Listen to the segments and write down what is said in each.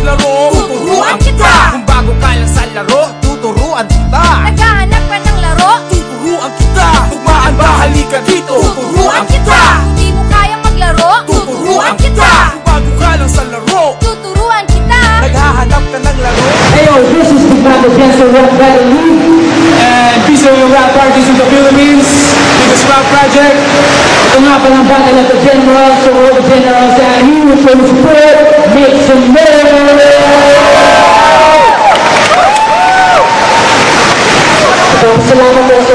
maglaro, tuturuan kita. Kung bago ka lang sa laro, tuturuan kita. Naghahanap ka ng laro, Tuturuan kita. Tugmaan ba, halika dito, tuturuan kita. kung di mo kayang maglaro, Tuturuan kita. Kung bago ka lang sa laro, tuturuan kita. naghahanap ka ng laro. Hey yo, this is the Bago Fiesta Rap Battle League. And peace of your rap artists in the Philippines. Biggest rap project. Ito nga palang battle of the generals. So all the generals are here for the support. Make some noise! So, salamat po sa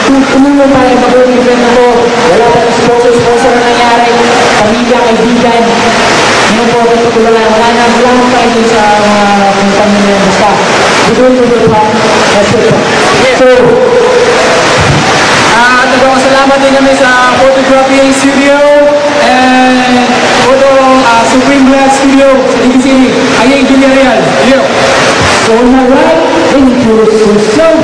tumulong para mag-uwi event ako. Wala pa ng sponsor na nangyari. Pamilya, kaibigan. Ngayon po, wala na tayo dun sa pamilya. Basta, dito pa. That's it. So, nagpapasalamat din kami sa Photography Studio and Supreme Black Studio sa DB City. Ayeng Villarreal. So, na right, introduce yourself.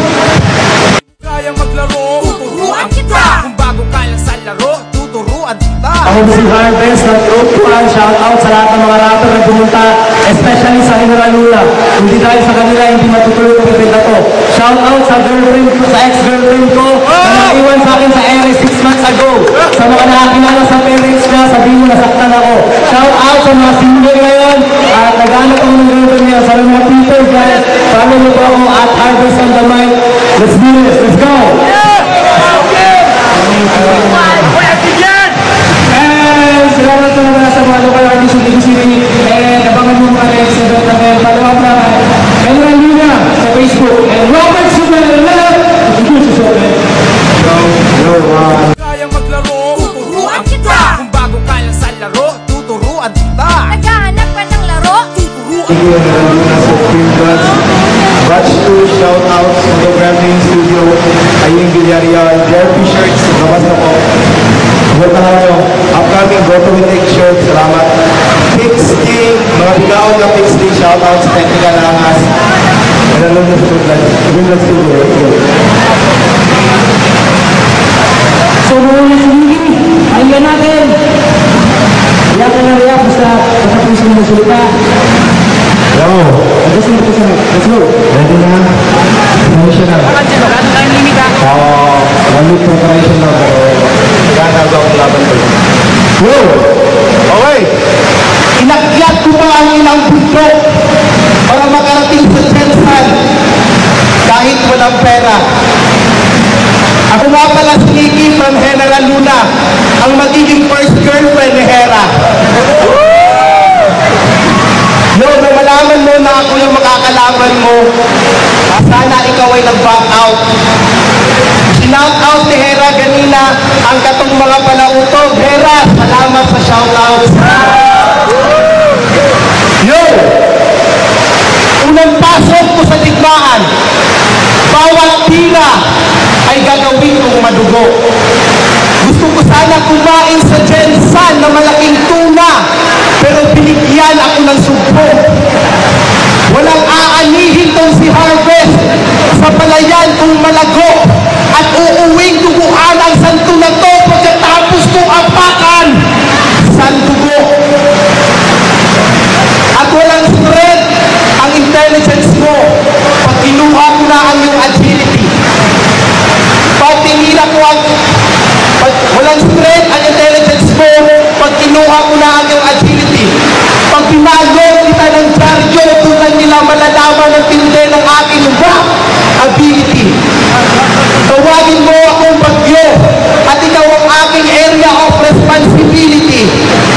Kaya maglaro, tuturuan kita. Kung bago ka lang sa laro, tuturuan kita. Ako si Harvest ng Group 1. Shout out sa lahat ng mga rapper na pumunta, especially sa General Lula. Hindi dahil sa kanila, hindi matutuloy ko pipita to. Shout out sa girlfriend ko, sa ex-girlfriend ko, na naiwan sa akin sa ere 6 months ago. Sa mga nakakilala sa parents niya, sabihin mo nasaktan ako. Shout out sa mga single ngayon, at nag-anak ako ng girlfriend niya. Sa mga people guys, follow mo po ako at Harvest on the mic. Let's do this, let's go! Salamat sa mga sa mga local artists ng DB City. And abangan mo mga next event natin. Follow up naman. General Luna sa Facebook. And Robert Subela. Introduce yourself, man. Kaya maglaro, tuturuan kita. Kung bago ka lang sa laro, tuturuan kita. Naghahanap ka ng laro, Tuturuan Thank you, General Luna sa Supreme Blast. Batch 2, shout out sa Photography Studio, Ayeng Villarreal, JRP Shirts, labas na po. Huwag na kayo, upcoming Go to Take Shirt, salamat. Fix King, mga bigaon ng Fix King, shout out sa Technical Langas. General Luna sa Supreme Blast Studio. So, muna si Miki. Ayun natin. Riyak ka na riyak. Basta tapos mo na salita. Hello. Let's go. Ready na? Promotion na. One week preparation na pero gagawa ko laban ko. Go! Okay! Inakyat ko pa ang ilang bundok para makarating sa Jensan kahit walang pera. Ako nga pala si Nikki from General Luna, ang magiging first girlfriend ni Hera. Yo, nung malaman mo na ako yung makakalaban mo, sana ikaw ay nag-back out. Shout out ni Hera ganina ang katong mga palautog. Hera, salamat sa shout out. Yo! Unang pasok ko sa digmaan, bawat tira ay gagawin kong madugo. Gusto ko sana kumain sa Jensan na malaking tuna, pero binigyan ako ng sugpo. Walang aanihin tong si Harvest sa palayan kong malago at uuwing duguan ang santo na to pagkatapos kong apakan sandugo. At walang spread ang intelligence mo pag kinuha ko na ang iyong agility. Pag tinira ko ang walang spread ang intelligence mo pag kinuha ko na ang iyong agility. Pag pinagod kita ng dyaryo, tulad nila malalaman ng tindi ng aking rap ability. Tawagin mo akong bagyo at ikaw ang aking area of responsibility.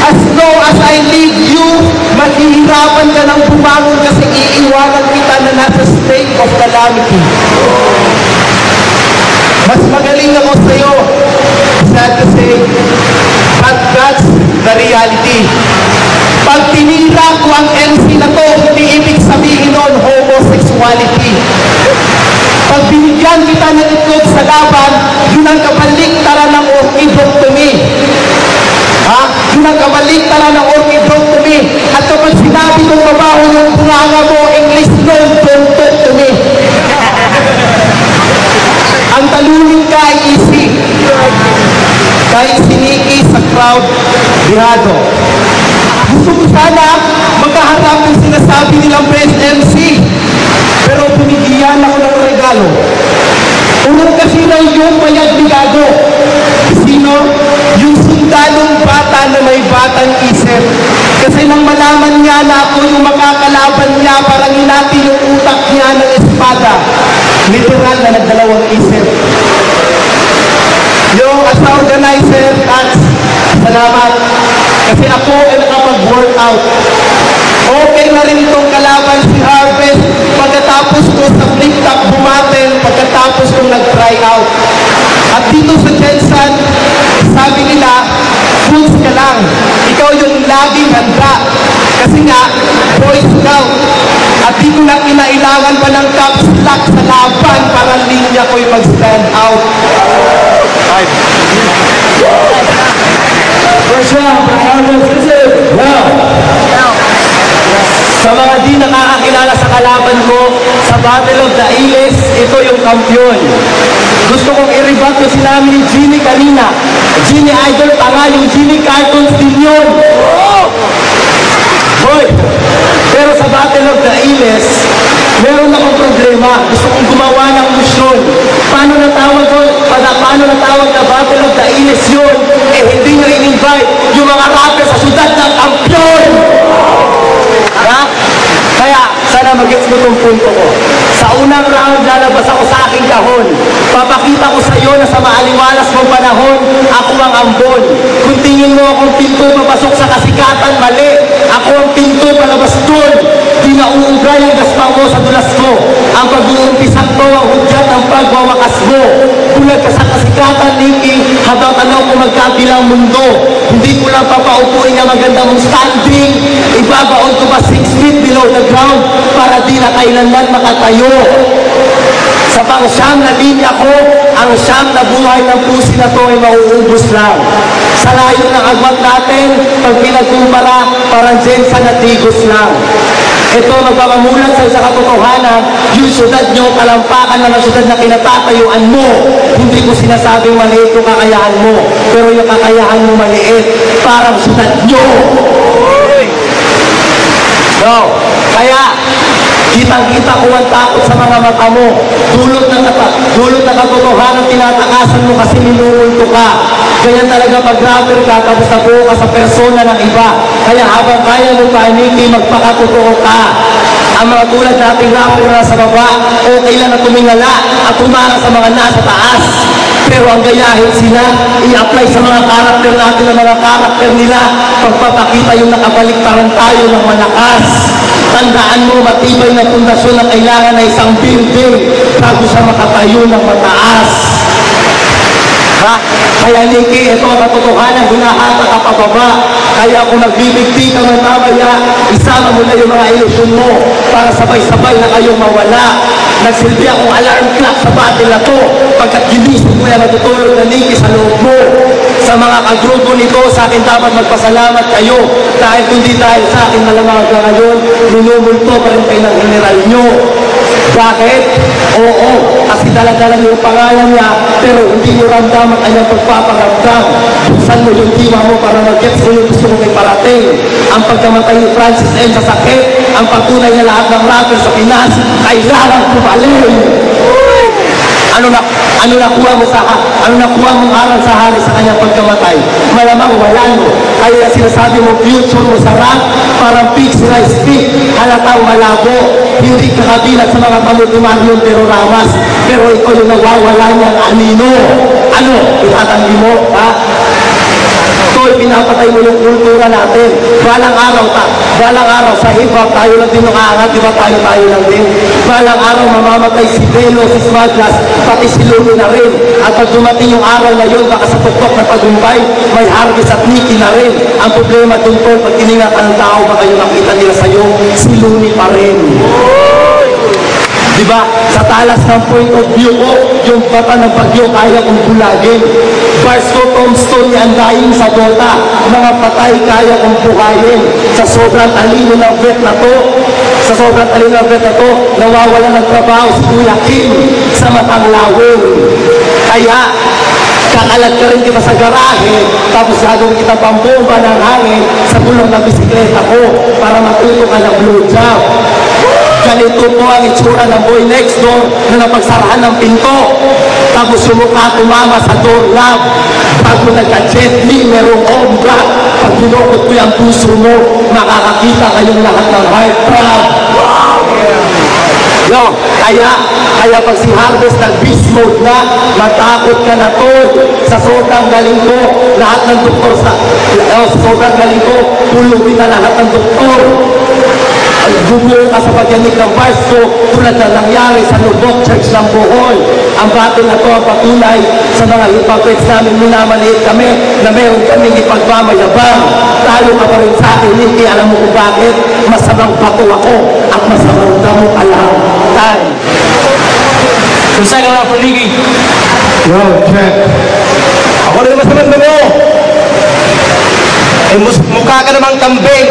As long as I leave you, maghihirapan ka ng bumangon kasi iiwanan kita na nasa state of calamity. Mas magaling ako sa'yo. Sad to say, but that's the reality. Pag tinira ko ang MC na to, hindi ibig sabihin nun homosexuality. Pag binigyan kita ng itlog sa laban, yun ang kabaliktaran ng orchidoctomy. Ha? Yun ang kabaliktaran ng orchidoctomy. At kapag sinabi kong mabaho yung bunganga mo, English known, don't talk to me. Ang talunin ka ay easy. Kahit siniki sa crowd, bihado. Gusto ko sana magkaharap yung sinasabi nilang best MC. Pero binigyan ako ng regalo. Unang kasi na yung mayag ligado. Sino? Yung sundalong bata na may batang isip. Kasi nang malaman niya na ako yung makakalaban niya, parang hinati yung utak niya ng espada. Literal na nagdalawang isip. Yung as a organizer, salamat. Kasi ako ay nakapag-workout. Okay na rin itong kalaban si Harvest pagkatapos ko sa flip-top bumatin, pagkatapos kong nag-try out. At dito sa Jensen, sabi nila, fools ka lang. Ikaw yung laging handa. Kasi nga, Boy Scout. At di ko lang kinailangan pa ng caps lock sa laban para linya ko'y mag-stand out. First round, wow! Sa mga di nakakakilala sa kalaban ko, sa Battle of the Iles, ito yung kampiyon. Gusto kong i-rebut yung sinabi ni Genie kanina. Genie Idol pa nga, yung Genie Cartoons din yun. Boy! Pero sa Battle of the Iles, meron akong problema. Gusto kong gumawa ng motion. Paano natawag na Battle of the Iles yun? Eh hindi nyo in-invite yung mga rapper sa syudad ng kampiyon! Ha? Kaya, sana mag-gets mo itong punto ko. Sa unang round, lalabas ako sa aking kahon. Papakita ko sa iyo na sa maaliwalas mong panahon, ako ang ambon. Kung tingin mo akong pinto papasok sa kasikatan, mali. Ako ang pinto palabas doon. Di na uugal yung gaspang mo sa dulas ko. Ang pag-uumpisak ko ang hudyat ng pagwawakas mo. Bulag ka sa kasikatan, Nicky, habang tanaw ko magkabilang mundo. Hindi ko lang papaupuin na maganda mong standing. Ibabaon ko pa 6 feet below the ground para di na kailanman makatayo. Sa pang-siyam na linya ko, ang siyam na buhay ng pusi na to ay mauubos lang. Sa layo ng agwat natin, pag pinagkumpara, parang Jensen na tigos lang. Ito, magpamamulat sa isang katotohanan, yung syudad nyo, kalampakan na ng syudad na kinatatayuan mo. Hindi ko sinasabing maliit yung kakayahan mo, pero yung kakayahan mo maliit, parang syudad nyo. No, kaya, kitang-kita ko ang takot sa mga mata mo. Dulot na katotohanan, tinatakasan mo kasi minumulto ka. Ganyan talaga pag-rapper ka, tapos nabuo ka sa persona ng iba. Kaya habang kaya mo pa, Nicky, magpakatotoo ka. Ang mga tulad nating rapper na sa baba, okay lang na tumingala at tumara sa mga nasa taas. Pero ang gayahin sila, i-apply sa mga karakter natin ang mga karakter nila, pagpapakita yung nakabaliktaran tayo ng malakas. Tandaan mo, matibay na pundasyon na kailangan na isang building bago siya makatayo ng mataas. Ha? Kaya Nicky, ito ang katotohanan, hinahata ka pababa. Kaya kung nagbibigti ka ng mamaya, isama mo na yung mga ilusyon mo para sabay-sabay na kayong mawala. Nagsilbi akong alarm clock sa battle na to pagkat ginising mo yan natutulog na Nicky sa loob mo. Sa mga kagrupo nito, sa akin dapat magpasalamat kayo dahil kundi dahil sa akin malamang hanggang ngayon, minumulto pa rin kayo ng general nyo. Bakit? Oo, kasi dala-dala niyo yung pangalan niya, pero hindi niyo ramdam ang kanyang pagpaparamdam. Buksan mo yung diwa mo para mag-gets mo yung gusto mo may parating. Ang pagkamatay ni Francis M. sa sakit, ang pagtunay niya lahat ng rapper sa Pinas, kailangan kumalim. Ano nakuha mong aral sa hari sa kanyang pagkamatay? Malamang wala mo. Kaya sinasabi mo, future mo sa rap, parang pixelized stick, halatang malabo. Hindi ka kabilang sa mga pamutimaryong teroramas, pero ikaw yung nawawala niyang anino. Ano? Itatanggi mo, ha? Ito'y pinapatay mo yung kultura natin. Balang araw sa hip-hop, tayo lang din yung aangat, di ba tayo lang din? Balang araw, mamamatay si Belo, si Smadlas, pati si Lumi na rin. At pag dumating yung araw na yun, baka sa tuktok na pagumpay, may Harvest at Nicky na rin. Ang problema dun to, pag tinignan ka ng tao, baka yung nakita nila sa'yo, si Lumi pa rin. Diba? Sa talas ng point of view ko, yung bata ng bagyo kaya kong bulagin. Bars ko, tombstone niya ang daing sa Dota. Mga patay kaya kong buhayin. Sa sobrang talino ng vet na to, nawawala ng trabaho si Kuya Kim sa matang lawin. Kaya, Kalat ka rin kita sa garahe, tapos gagawin kita pambomba ng hangin sa gulong ng bisikleta ko para matuto ka ng blowjob. Ganito po ang itsura ng boy next door na napagsarahan ng pinto. Tapos yung mukha tumama sa doorknob. Bago nagka-gently, merong omga. Pag binukot ko yung puso mo, makakakita kayong lahat ng heartthrob. Yo, kaya pag si Harvest nag-beast mode na, matakot ka na to. Sa sobrang galing ko, lahat ng doktor sa sobrang galing ko, tulungin na lahat ng doktor. Gumuho ka sa pagyanig ng bars ko tulad na nangyari sa Lubok Church ng Bohol. Ang bato na to ang patunay sa mga hypocrites namin minamaliit kami na meron kaming ipagmamayabang. Talo ka pa rin sa akin, hindi alam mo kung bakit. Masamang bato ako at masamang damo ka lang. Time. Selesai ka na, Poligi. Yo, check. Ako na naman sa manda mo. Mukha ka namang kambing.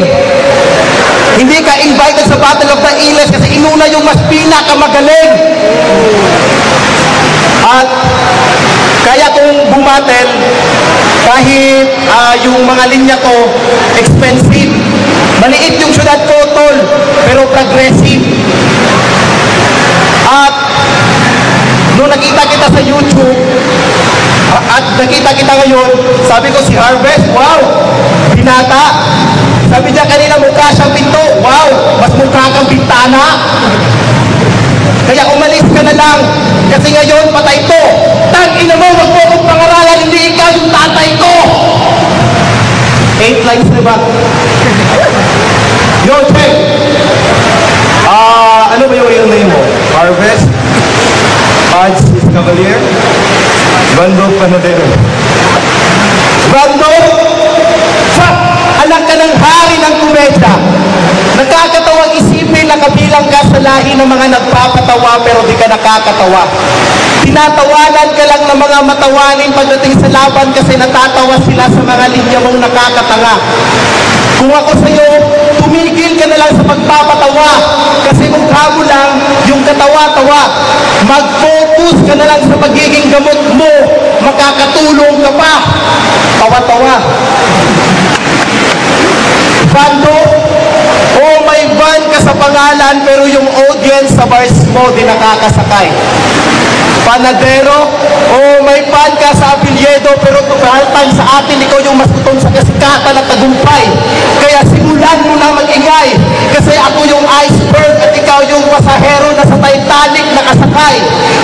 Hindi ka invited sa Battle of the Iles kasi inuna yung mas pinakamagaling. At kaya kung bumatel, kahit yung mga linya ko, expensive. Maliit yung syudad ko, tol, pero progressive. At nung nakita kita sa YouTube, at nakita kita ngayon, sabi ko si Harvest, wow, binata. Sabi niya kanina mukha siyang pinto, wow, mas mukha kang bintana. Kaya umalis ka na lang, kasi ngayon patay to. Tangina mo, wag mo akong pangaralan, hindi ikaw yung tatay ko. 8 lines na ba? Yo, check. Ano ba yung real name mo? Harvest? Pads is Cavalier? Bando Panadero. Bando? Fuck! Anak ka ng hari ng komedya. Nakakatawang isipin na kabilang ka sa lahi ng mga nagpapatawa pero di ka nakakatawa. Tinatawanan ka lang ng mga matawanin pagdating sa laban kasi natatawa sila sa mga linya mong nakakatanga. Kung ako sa'yo, tumigil ka na lang sa pagpapatawa kasi mukha mo lang yung katawa-tawa. Mag-focus ka na lang sa pagiging gamot mo. Makakatulong ka pa. Tawa-tawa. Bando, may van ka sa pangalan pero yung audience sa bars mo di nakakasakay. Panadero, may fan ka sa apelyedo pero tumahaltan sa atin ikaw yung mas tutong sa kasikatan at tagumpay. Kaya simulan mo na mag-ingay kasi ako yung iceberg at ikaw yung pasahero na sa Titanic nakasakay.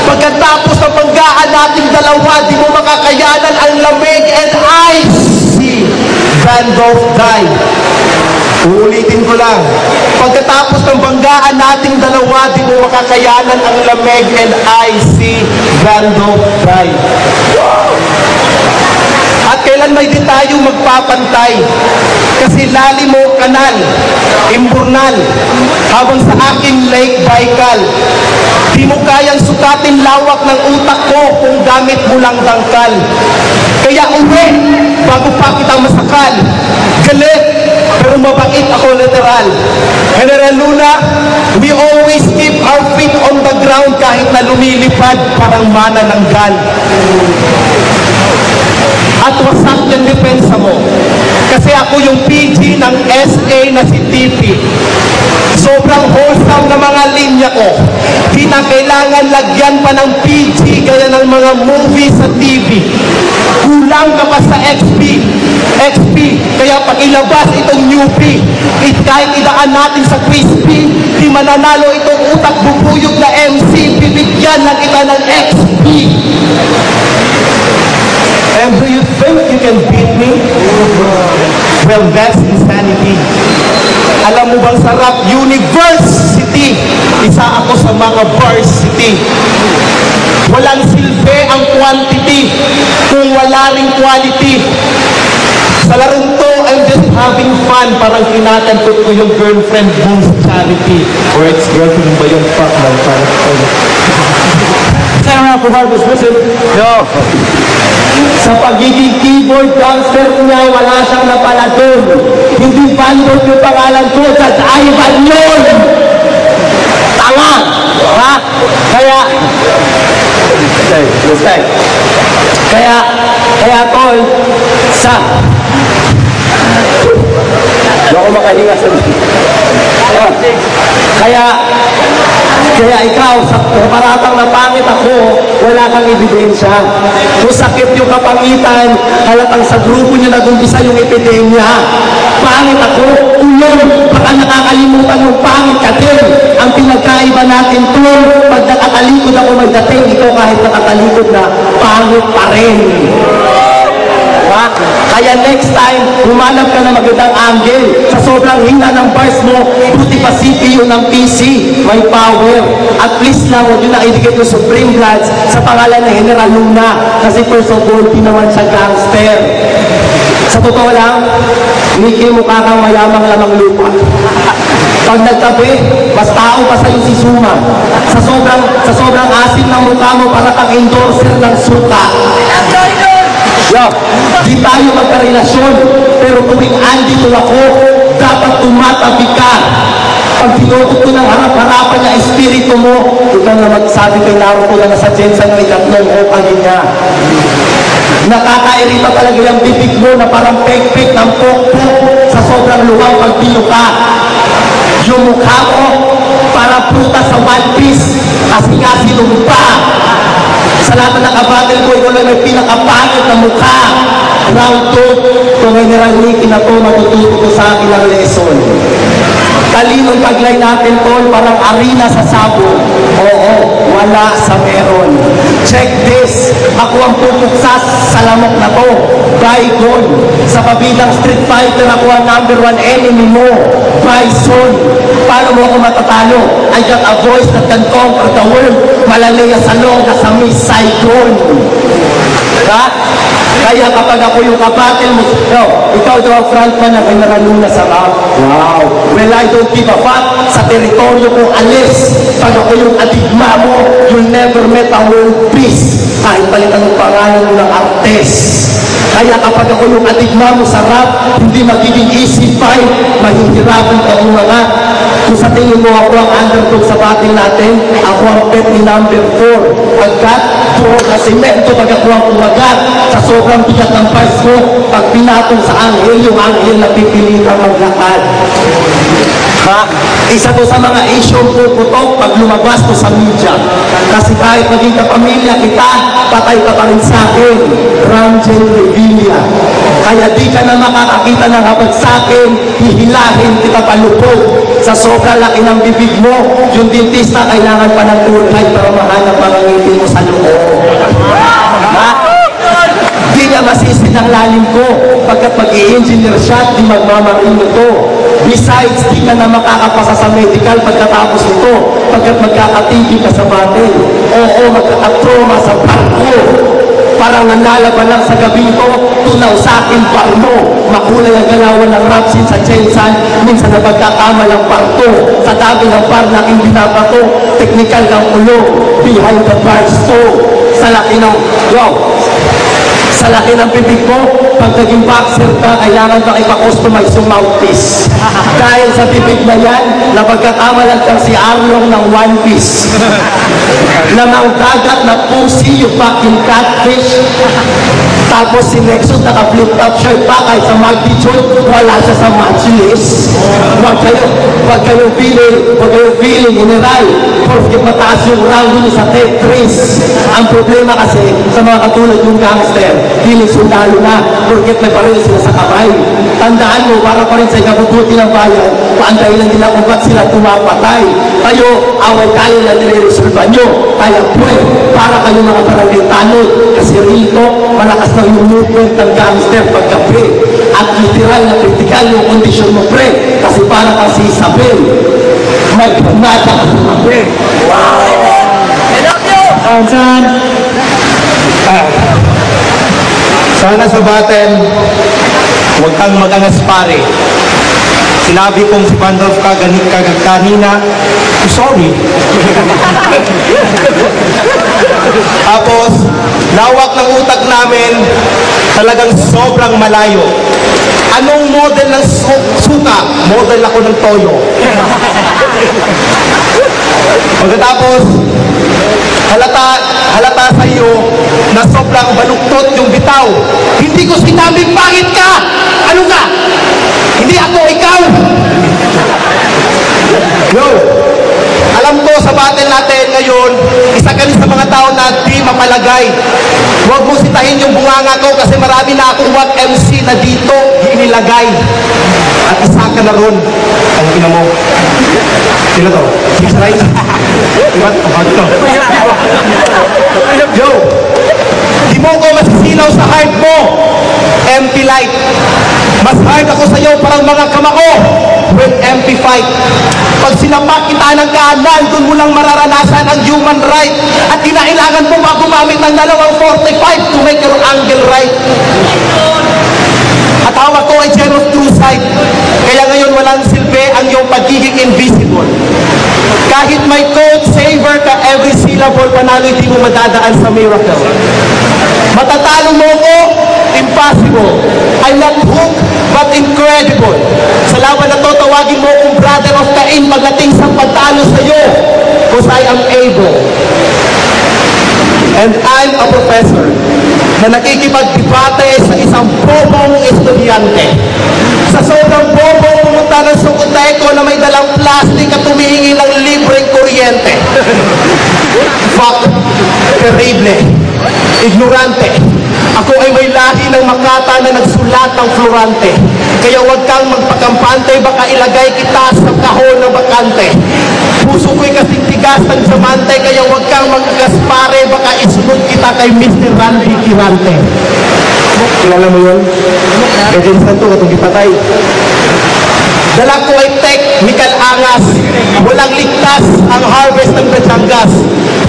Pagkatapos ng banggaan nating dalawa, di mo makakayanan ang lamig and ice. Gandalf die. Uulitin ko lang. Pagkatapos ng banggaan nating dalawa, di mo makakayanan ang lamig and icy Gandalf die. At kailan may di tayo magpapantay? Kasi lalim mo kanal, imburnal, habang sa aking Lake Baikal. Di mo kayang sukatin lawak ng utak ko kung gamit mo lang dangkal. Kaya uwi, bago pa kita masakal. Galit, pero mabait ako literal. General Luna, we always keep our feet on the ground kahit na lumilipad parang manananggal. At wasak yung depensa mo. Kasi ako yung PG ng SA na si TP. Sobrang wholesome na mga linya ko. Di na kailangan lagyan pa ng PG gaya ng mga movies sa TV. Kulang ka pa sa XP. Kaya pag ilabas itong newbie, kahit idaan natin sa crispy, di mananalo itong utak bubuyog na MC, bibigyan lang kita ng XP. And do you think you can beat me? Well, that's insanity. Alam mo bang sarap? University. Isa ako sa mga varsity. Walang silbi ang quantity kung wala ring quality. Sa larong to, I'm just having fun. Parang kinatampot ko yung girlfriend mong charity. Or ex-girlfriend ba yung fuck lang? Saan na po, Harvest? Listen. Yo. Sa pagiging keyboard gangster niya, wala siyang napalatun. Hindi bandot yung pangalan ko, Judge Ivan yun! Tanga! Ha? Kaya, Kaya tol, hindi ako makahinga sa kaya ikaw, sa paratang na pangit ako, wala kang ebidensya. Kung sakit yung kapangitan, halatang sa grupo niyo nag-umpisa yung epidemya. Pangit ako, ulong, baka nakakalimutan yung pangit ka din. Ang pinagkaiba natin tol, pag nakatalikod ako magdating, ikaw kahit nakatalikod na, pangit pa rin. Ha? Kaya next time, humanap ka na magandang angle. Sa sobrang hina ng bars mo, buti pa CPU ng PC, may power. At least lang, huwag yun na idikit yung Supreme Bloods sa pangalan ng General Luna. Kasi first of all, di naman siya gangster. Sa totoo lang, Mickey, mukha kang mayamang lamang lupa. Pag nagtabi, mas tao pa sa'yo si Suma. Sa sobrang asin ng mukha mo, para kang endorser ng suka. Di tayo magkarelasyon, pero tuwing andito ako, dapat tumatabi ka. Pag tinukot ko ng harap-harapan niya, espiritu mo, ikaw na magsabi kay Naruto na nasa Jensen ng ikatlong Hokage niya. Nakakairita talaga yung bibig mo na parang pek-pek ng pok-pok sa sobrang luwang pagbinuka. Yung mukha mo, parang prutas sa One Piece, kasi nga sinumpa. Sa lahat na nakabattle ko, ikaw lang may pinakapangit na mukha. Round 2, kung General Nicky na to, matututo ko sa akin ang lesson. Talinong taglay natin, tol, parang arena sa sabon. Oo, wala sa meron. Check this, ako ang pupuksa sa lamok na to. Bygone. Sa pabidang Street Fighter, ako ang #1 enemy mo. Bison. Paano mo ako matatalo? I got a voice that can conquer the world. Malalaya sa loga sa Miss Saigon. Ha? Kaya kapag ako yung kabatil mo, ikaw daw ang frontman ng General Luna sa rap. Wow. Well, I don't give a fuck. Sa teritoryo ko, alis. Pag ako yung adigma mo, you'll never met a world peace. Kahit palitan ng pangalan mo ng artes. Kaya kapag ako yung adigma mo sa rap, hindi magiging easy fight. Mahihirapan ka umangat. Kung sa tingin mo ako ang underdog sa battle natin, ako ang pet ni number 4. Pagkat, puro na semento pag ako ang umagat. Sa sobrang bigat ng bars mo, pag pinatong sa anghel, yung anghel na pipilitan maglakad. Ha? Isa to sa mga issue puputok pag lumabas to sa media. Kasi kahit maging kapamilya kita, patay ka pa rin sa akin. Ramjen Revilla. Kaya di ka na makakakita ng habag sa akin, hihilahin kita palupog. Sa sobrang laki ng bibig mo, yung dentista kailangan pa ng tulay para mahanap ang ngiti mo sa loob. Ha? Di niya masisid ang lalim ko. Pagkat mag-i-engineer siya, di magmamarino to. Besides, di ka na makakapasa sa medical pagkatapos nito. Pagkat magkakatibi ka sa battle. Oo, magkakatroma sa barko. Parang nanalaban lang sa gabi ko, tunaw sa akin barmo. Makulay ang galawan ng rapsin sa Jensen, minsan na pagkakama ng parto. Sa dami ng bar na aking binabato, technical ng ulo, behind the bars to. Sa laki ng, sa laki ng bibig mo, pag naging boxer ka, kailangan ka ipa-customize yung mouthpiece. Dahil sa bibig na yan, napagkakamalan kang si Arlong ng One Piece. Lamang dagat na pussy, yung fucking catfish. Tapos si Nexus naka-flip top shirt pa kahit sa multi-joint, wala siya sa match list. Huwag kayong feeling, general. Porket mataas yung round yun sa Tetris. Ang problema kasi sa mga katulad yung gangster, feeling sundalo na, porket may paril sila sa kamay. Tandaan mo, para pa rin sa ikabubuti ng bayan, paanday lang nila kung ba't sila tumapatay. Kayo, away kayo na nire-resolva nyo. Kaya para kayo mga barangay tanod. Kasi rito, malakas na yung movement ng gangster pagkape. At literal na critical yung kondisyon mo, pre. Kasi para kang si Isabel. May panata ka sa pre. Wow! Sana sa battle, huwag kang mag-angas pare. Sinabi kong si Pandolf kanina, sorry. Tapos, lawak ng utak namin, talagang sobrang malayo. Anong model ng suka? Model ako ng toyo. Pagkatapos, halata sa iyo na sobrang baluktot yung bitaw. Hindi ko sinabing pangit ka! Ano ka? Hindi ako ikaw! Yo! Alam ko sa battle natin ngayon, isa ka rin sa mga tao na di mapalagay. Huwag mo sitahin yung bunganga ko kasi marami na akong what MC na dito inilagay. At isa ka na ron. Ang ina mo. Sino to? Six right? Diba? Ito. Yo! Di mo ko masisilaw sa heart mo. Empty light. Mas hard ako sa iyo parang mga kamako with empty fight. Pag sinapak kita ng kanan, doon mo lang mararanasan ang human right. At kinailangan mo ba gumamit ng 245 to make your angle right. At hawak ko ay gem of true sight. Kaya ngayon walang silbi ang iyong pagiging invisible. Kahit may code saver ka every syllable, panalo hindi mo madadaan sa miracle. Matatalo mo ko, impossible. I'm not hooked, but incredible. Sa laban na to, tawagin mo kong brother of Cain pagdating sa pagtalo sa iyo. Because I am able. And I'm a professor na nakikipagdebate sa isang bobong estudyante. Sa sobrang bobong pumunta ng Sukuteko na may dalang plastic at tumihingi ng libreng kuryente. Fuck. Terrible. Ignorante. Ako ay may lahi ng Makata na nagsulat ng Florante. Kaya huwag kang magpakampante, baka ilagay kita sa kahon ng bakante. Puso ko'y kasing tigas ng diamante, kaya huwag kang magkaspare, baka isunod kita kay Mr. Randy Kirante. Kilala mo yun? Kaya Santo, katong ipatay. Dala ko ay technical angas. Walang ligtas ang harvest ng Batangas.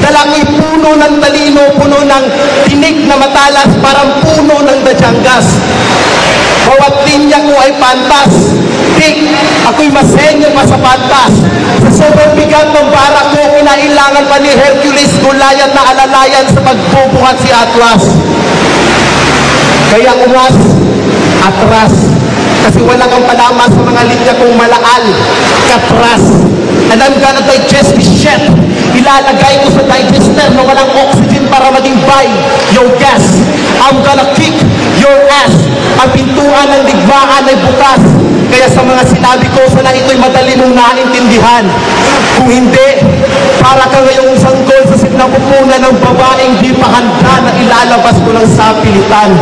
Dala ko'y puno ng talino, puno ng tinik na matalas, parang puno ng Batangas. Bawat linya ko ay pantas. Tik, ako'y masenyo pa sa pantas. Sa sobrang bigat ng bara ko, kinailangan pa ni Hercules Goliath na alalayan sa pagbubuhat si Atlas. Kaya umas, atras. Kasi wala kang palama sa mga linya kong malaal, katras. And I'm gonna digest this shit. Ilalagay ko sa digester na walang oxygen para maging by your gas. I'm gonna kick your ass. Ang pintuan ng digmaan ay bukas. Kaya sa mga sinabi ko, sana ito'y madali mong naintindihan. Kung hindi, para ka ngayong sanggol sa sinapupunan ng babaeng di pa handa na ilalabas ko lang sa pilitan.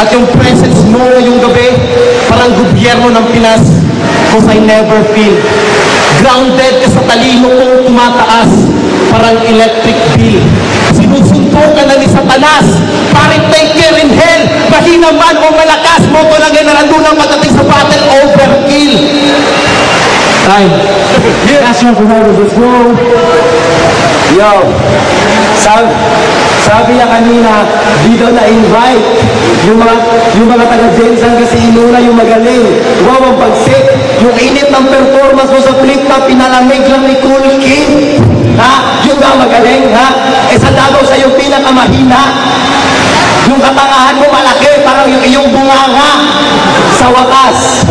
At yung presence mo ngayong gabi, parang gobyerno ng Pinas, because I never feel. Grounded ka sa talino kong tumataas, parang electric bill. Sinusuntukan na ni Satanas, parang take care in hell, mahina man o malakas, mo ko lang yan narandunan pagdating sa battle, overkill. Time. National Providers, let's go. Yo, sabi niya kanina, di daw na-invite yung mga taga-Jensen kasi inuna yung magaling. Wow, ang pagsik. Yung init ng performance mo sa flip-top, pinalamig lang ni Cool Kid. Ha? Yung nga magaling, ha? Eh sa Davao siya yung pinakamahina. Yung katangahan mo malaki, parang yung iyong bunganga. Sa wakas,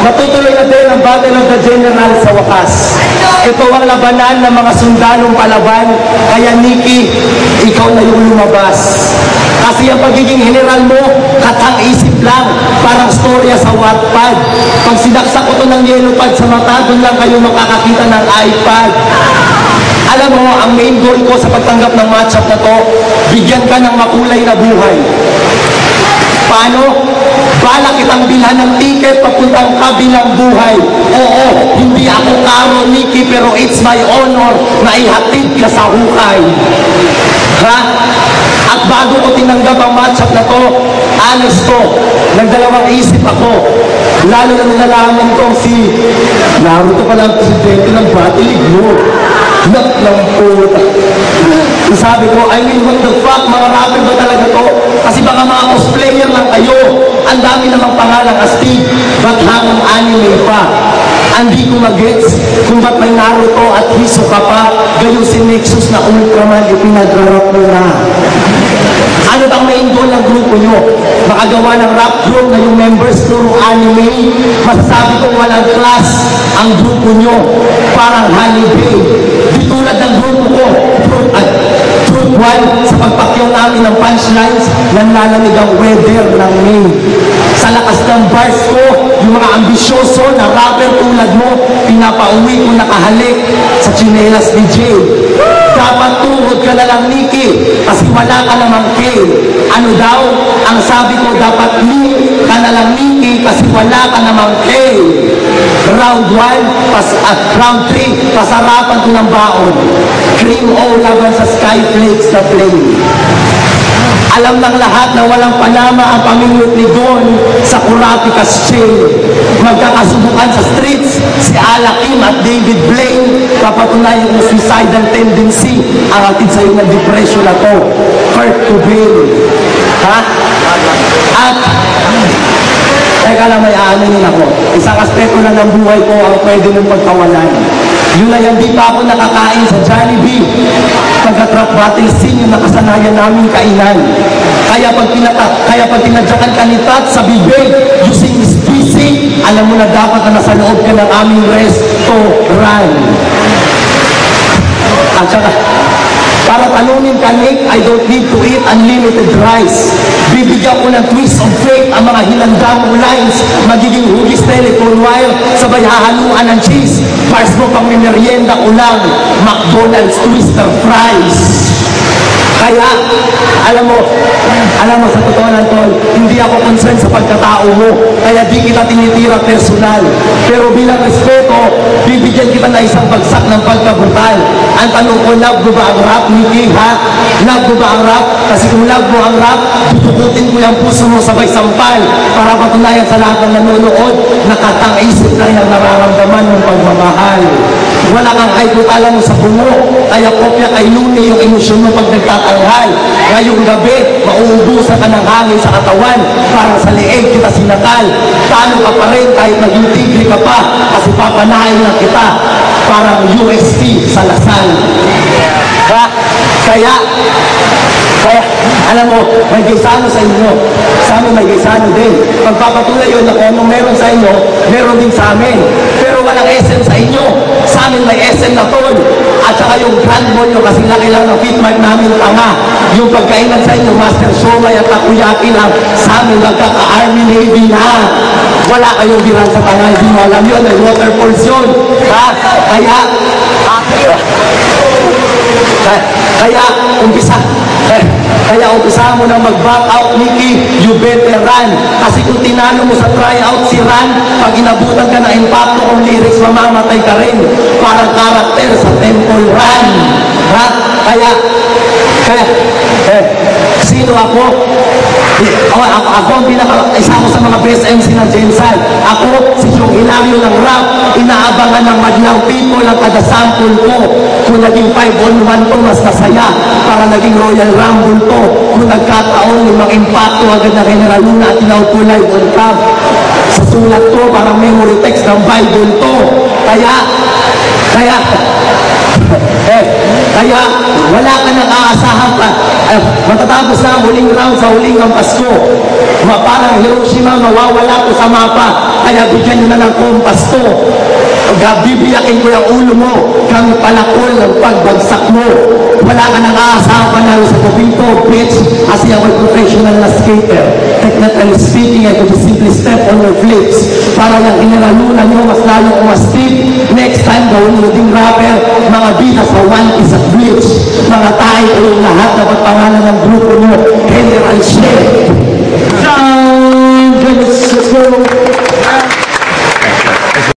matutuloy na din ang Battle of the General sa wakas. Ito ang labanan ng mga sundalong palaban, kaya Nikki, ikaw na yung lumabas. Kasi ang pagiging general mo, katang-isip lang, parang storya sa Wattpad. Pag sinaksak ko to ng yellow pad sa mata, doon lang kayo makakakita ng iPad. Alam mo, ang main goal ko sa pagtanggap ng matchup na to, bigyan ka ng makulay na buhay. Paano? Bala kitang bilhan ng ticket papuntang kabilang buhay. Oo, hindi ako karo, Nikki, pero it's my honor na ihatid ka sa hukay. Ha? At bago ko tinanggap ang matchup na to, honest ko, nagdalawang isip ako. Lalo na nalalaman ko si Naruto pala ang presidente ng Batilig mo. Nak ng puta. Sabi ko, I mean, what the fuck, mga rapper ba talaga to? Kasi baka mga cosplayer lang kayo. Ang dami namang pangalang astig, ba't hangang anime pa? Hindi ko mag-gets kung ba't may Naruto at Hisoka pa, gayon si Nexus na Ultraman, ipinagrarap mo na. Ano bang main goal ng grupo nyo? Makagawa ng rap group na yung members puro anime? Masasabi kong walang class ang grupo nyo, parang honeybee. Di tulad ng grupo ko, Truth buwan sa pagpakyaw namin ng punchlines, nanlalamig ang weather ng May. Sa lakas ng bars ko, yung mga ambisyoso na rapper tulad mo, pinapauwi ko nakahalik sa tsinelas ni Jay. Dapat tuhod ka na lang, Nikki, kasi wala ka namang K. Ano daw? Ang sabi ko, dapat link ka na lang, Nikki, kasi wala ka namang K. Round 1, round 3, pasarapan ko ng baon. Cream O laban sa Skyflakes na flame. Alam ng lahat na walang panama ang pamilot ni Gon sa Curaticas chain. Magkakasubukan sa streets si Ala Kim at David Blaine. Papatunayan ng suicidal tendency ang atid sa iyo ng depression na to. Kurt Cobain. Ha? At teka lang, may aanin ako. Isang aspeto lang ng buhay ko ang pwede mong pagkawalan. Yun ay hindi pa ako nakakain sa Jollibee. Pagka-truck battle scene yung nakasanayan namin kainan. Kaya pag tinadyakan ka ni Tat sa bibig, using is busy, alam mo na dapat na nasa loob ka ng aming restaurant. At saka, para talunin ka, Nick, I don't need to eat unlimited rice. Bibigyan ko ng twist of fate ang mga hilandang lines. Magiging hugis telephone wire, sabay hahaluan ng cheese. Bars mo pang merienda ulang, McDonald's twister fries. Kaya, alam mo sa totoo lang, Tol, hindi ako concerned sa pagkatao mo. Kaya di kita tinitira personal. Pero bilang respeto, bibigyan kita na isang bagsak ng pagkabutal. Ang tanong ko, love mo ba ang rap, Nikki, ha? Love mo ba ang rap? Kasi kung love mo ang rap, tutukutin ko yung puso mo sabay sampal para patunayan sa lahat ng nanonood na katang-isip na yung nararamdaman ng pagmamahal. Wala kang haykutala mo sa bungo, kaya kopya kay Luni yung emosyon mo pag nagtatanghal. Ngayong gabi, mauubusan ka ng hangin sa katawan para sa leeg kita sinakal. Talo ka pa rin kahit maging tigre ka pa kasi papanahin na kita parang UST sa Lasal. Ha? Kaya, alam mo, may gaysano sa inyo. Sa amin may gaysano din. Pagpapatuloy yun na kung anong meron sa inyo, meron din sa amin. Pero walang SM sa inyo. Sa amin may SM na Tol. At saka yung grand mall nyo kasi laki lang ng fitmark namin tanga. Yung pagkainan sa inyo, Master Shomai at Takoyaki lang. Sa amin magkaka-Army Navy na. Wala kayong bilang sa tanga. Hindi mo alam yun. May waterfalls yun. Ha? Kaya umpisa mo na mag-back out, Nikki, you better run. Kasi kung tinalo mo sa tryout si Ran, pag inabutan ka na impacto kong lyrics, mamamatay ka rin. Parang karakter sa Temple Run. Ha? Sino ako? Ako ang isa ko sa mga best MC ng Gensal. Ako, si Jong Hilario ng rap. Inaabangan ng madlang people ang kada sample ko. Kung naging 5-on-1 to, mas masaya. Para naging Royal Rumble to. Kung nagkataon, limang impacto agad na General Luna at tinaw ko live on cam. Sa sulat ko, parang memory text ng Bible to. Kaya wala ka nang aasahan pa. Matatapos na ang huling round sa huling ng Pasko. Parang Hiroshima, mawawala ko sa mapa. Kaya bigyan nyo na ng kompas to. Bibiyakin ko yung ulo mo. Kami palakol ng pagbagsak mo. Wala ka nang aasahan pa na sa tubing to, bitch. Kasi ako ay professional na skater. Technically speaking, I could simply step on your flips. Para lang inalalunan nyo, mas lalong umastig. Next time, gawin mo ding rapper. Mga bida sa One Piece at Bleach. Mga tayo yung lahat, dapat pangalan ng grupo nyo, General Shell.